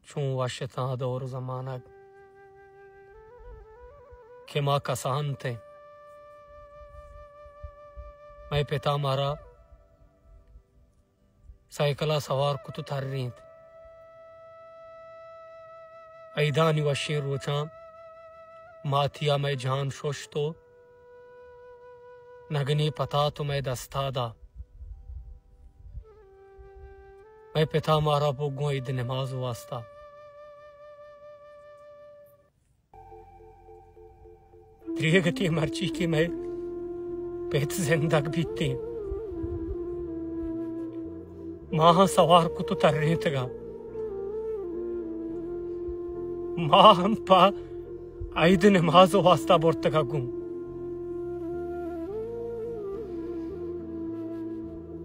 चूं वशता दौर जमाना के माँ कसान थे मैं पिता मारा साइकिला सवार कुतु थर्रींत ऐदानी वशीर रोचा माथिया मैं जान शोश तो नगनी पता तो मैं दस्तादा मैं पिता मारा बुगो ईद नमाज वास्ता त्रिगति मर्ची की मैं पेट जिंदग बीतती माह सवार को तो तरने तगा माँ हम पा ईद नमाज वास्ता बोर्तगा गुम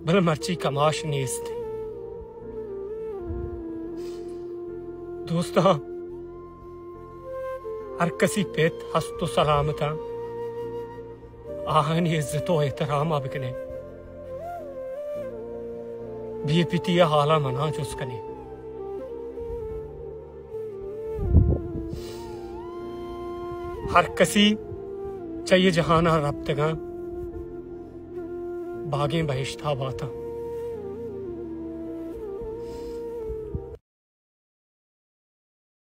बल मर्ची कमाश नीस्त दोस्ता हर कसी पेट हस्तो सलामता आहनी इज्जतो एहतराम बिकने भी पितिया हाला मना चुस्कने हर कसी चाहिए जहाना रब तगा बागे बहिश्ता बाता